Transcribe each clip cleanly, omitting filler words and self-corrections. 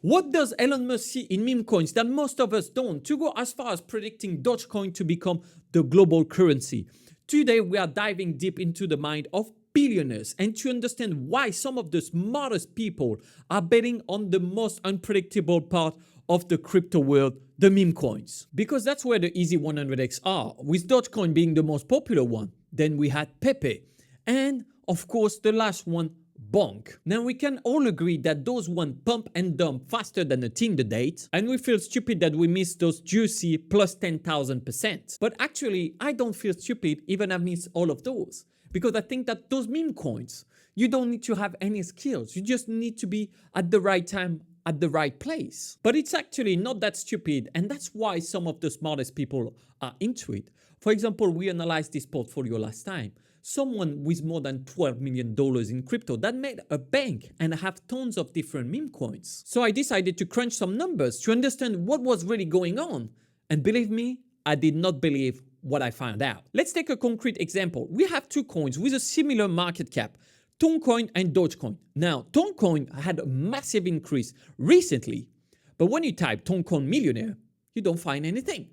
What does Elon Musk see in meme coins that most of us don't, to go as far as predicting Dogecoin to become the global currency? Today, we are diving deep into the mind of billionaires and to understand why some of the smartest people are betting on the most unpredictable part of the crypto world, the meme coins. Because that's where the easy 100x are, with Dogecoin being the most popular one. Then we had Pepe. And of course, the last one, Bonk. Now we can all agree that those one pump and dump faster than a Tinder date, and we feel stupid that we missed those juicy plus 10,000%. But actually, I don't feel stupid even I missed all of those, because I think that those meme coins, you don't need to have any skills. You just need to be at the right time, at the right place. But it's actually not that stupid, and that's why some of the smartest people are into it. For example, we analyzed this portfolio last time. Someone with more than $12 million in crypto that made a bank and have tons of different meme coins. So I decided to crunch some numbers to understand what was really going on. And believe me, I did not believe what I found out. Let's take a concrete example. We have two coins with a similar market cap, Toncoin and Dogecoin. Now, Toncoin had a massive increase recently, but when you type Toncoin millionaire, you don't find anything.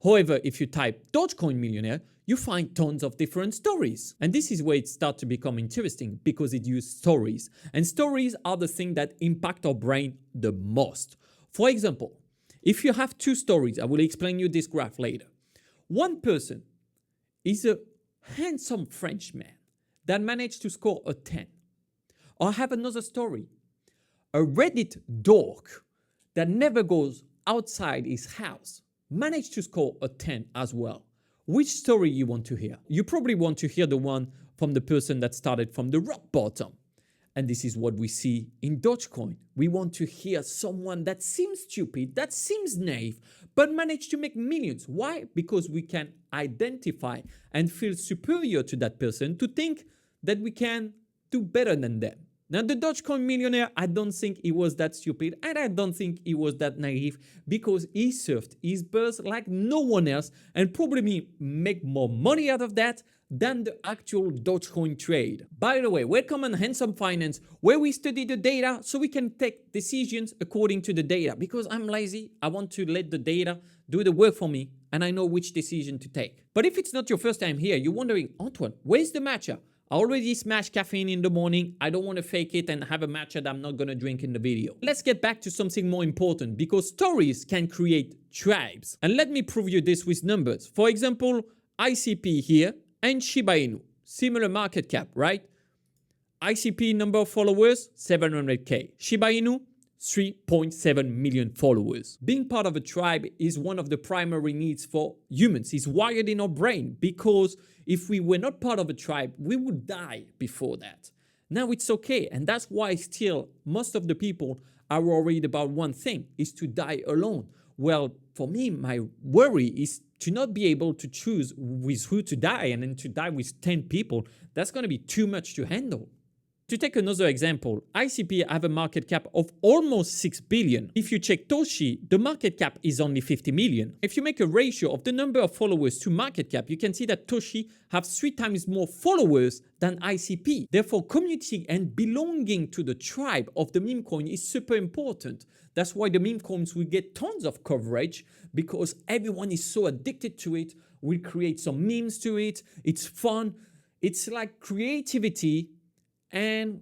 However, if you type Dogecoin millionaire, you find tons of different stories. And this is where it starts to become interesting because it uses stories. And stories are the thing that impact our brain the most. For example, if you have two stories, I will explain you this graph later. One person is a handsome Frenchman that managed to score a 10. Or I have another story, a Reddit dork that never goes outside his house managed to score a 10 as well. Which story you want to hear? You probably want to hear the one from the person that started from the rock bottom. And this is what we see in Dogecoin. We want to hear someone that seems stupid, that seems naive, but managed to make millions. Why? Because we can identify and feel superior to that person to think that we can do better than them. Now, the Dogecoin millionaire, I don't think he was that stupid and I don't think he was that naive because he surfed his buzz like no one else and probably make more money out of that than the actual Dogecoin trade. By the way, welcome on Handsome Finance, where we study the data so we can take decisions according to the data. Because I'm lazy, I want to let the data do the work for me and I know which decision to take. But if it's not your first time here, you're wondering, Antoine, where's the matcha? I already smashed caffeine in the morning. I don't want to fake it and have a matcha that I'm not going to drink in the video. Let's get back to something more important because stories can create tribes. And let me prove you this with numbers. For example, ICP here and Shiba Inu. Similar market cap, right? ICP number of followers, 700K. Shiba Inu, 3.7 million followers. Being part of a tribe is one of the primary needs for humans. It's wired in our brain because if we were not part of a tribe, we would die before that. Now it's okay. And that's why still most of the people are worried about one thing, is to die alone. Well, for me, my worry is to not be able to choose with who to die and then to die with 10 people. That's going to be too much to handle. To take another example, ICP have a market cap of almost 6 billion. If you check Toshi, the market cap is only 50 million. If you make a ratio of the number of followers to market cap, you can see that Toshi have 3 times more followers than ICP. Therefore, community and belonging to the tribe of the meme coin is super important. That's why the meme coins will get tons of coverage because everyone is so addicted to it. We create some memes to it. It's fun. It's like creativity. And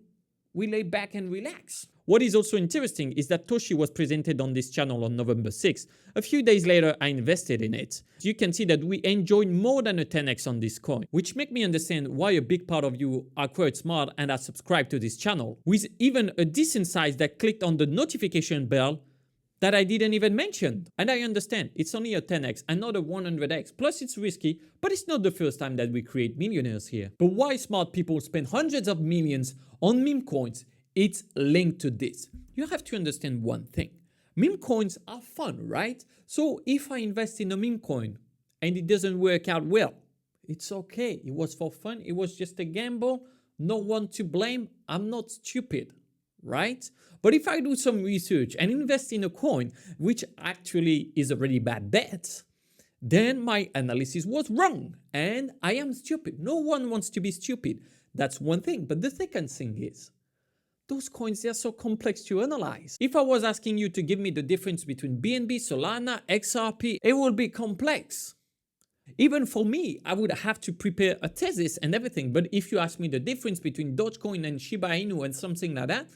we lay back and relax. What is also interesting is that Toshi was presented on this channel on November 6th. A few days later, I invested in it. You can see that we enjoyed more than a 10x on this coin, which make me understand why a big part of you are quite smart and are subscribed to this channel, with even a decent size that clicked on the notification bell that I didn't even mention. And I understand it's only a 10x and not a 100x. Plus it's risky, but it's not the first time that we create millionaires here. But why smart people spend hundreds of millions on meme coins? It's linked to this. You have to understand one thing. Meme coins are fun, right? So if I invest in a meme coin and it doesn't work out well, it's okay. It was for fun. It was just a gamble. No one to blame. I'm not stupid. Right? But if I do some research and invest in a coin, which actually is a really bad bet, then my analysis was wrong and I am stupid. No one wants to be stupid. That's one thing. But the second thing is those coins, they're so complex to analyze. If I was asking you to give me the difference between BNB, Solana, XRP, it would be complex. Even for me, I would have to prepare a thesis and everything. But if you ask me the difference between Dogecoin and Shiba Inu and something like that,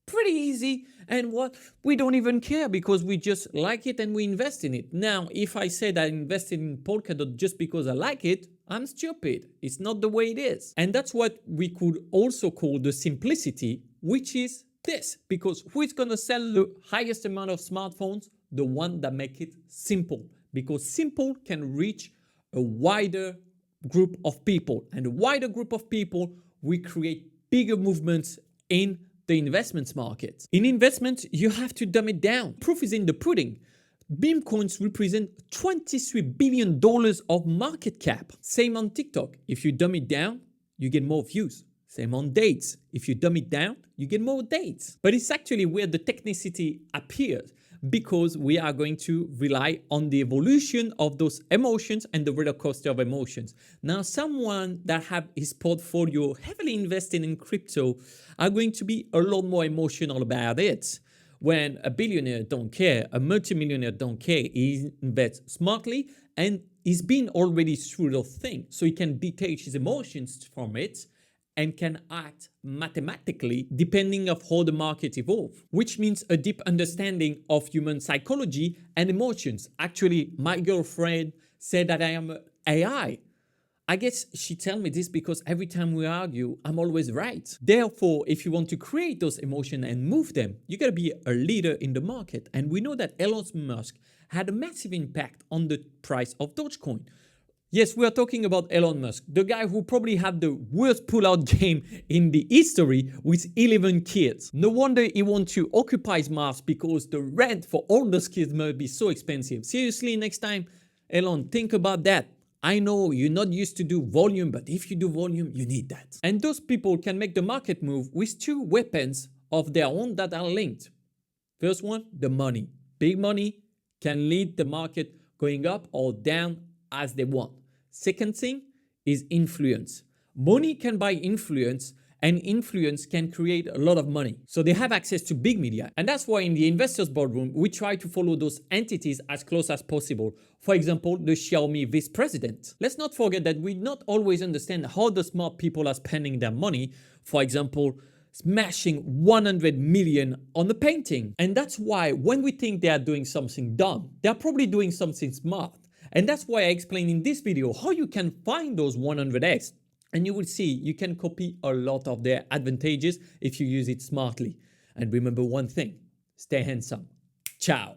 pretty easy. And what we don't even care because we just like it and we invest in it. Now, if I said I invested in Polkadot just because I like it, I'm stupid. It's not the way it is. And that's what we could also call the simplicity, which is this. Because who is going to sell the highest amount of smartphones? The one that make it simple. Because simple can reach a wider group of people. And a wider group of people, we create bigger movements in the investments market. In investment, you have to dumb it down. Proof is in the pudding. Meme coins represent $23 billion of market cap. Same on TikTok. If you dumb it down, you get more views. Same on dates. If you dumb it down, you get more dates. But it's actually where the technicity appears, because we are going to rely on the evolution of those emotions and the roller coaster of emotions. Now, someone that have his portfolio heavily invested in crypto are going to be a lot more emotional about it. When a billionaire don't care, a multimillionaire don't care, he invests smartly and he's been already through the thing. So he can detach his emotions from it and can act mathematically depending on how the market evolves, which means a deep understanding of human psychology and emotions. Actually, my girlfriend said that I am an AI. I guess she tells me this because every time we argue, I'm always right. Therefore, if you want to create those emotions and move them, you got to be a leader in the market. And we know that Elon Musk had a massive impact on the price of Dogecoin. Yes, we are talking about Elon Musk, the guy who probably had the worst pullout game in the history with 11 kids. No wonder he wants to occupy Mars, because the rent for all those kids must be so expensive. Seriously, next time, Elon, think about that. I know you're not used to do volume, but if you do volume, you need that. And those people can make the market move with two weapons of their own that are linked. First one, the money. Big money can lead the market going up or down as they want. Second thing is influence. Money can buy influence, and influence can create a lot of money. So they have access to big media. And that's why in the investors boardroom, we try to follow those entities as close as possible. For example, the Xiaomi vice president. Let's not forget that we not always understand how the smart people are spending their money. For example, smashing 100 million on a painting. And that's why when we think they are doing something dumb, they're probably doing something smart. And that's why I explain in this video how you can find those 100x. And you will see you can copy a lot of their advantages if you use it smartly. And remember one thing, stay handsome. Ciao.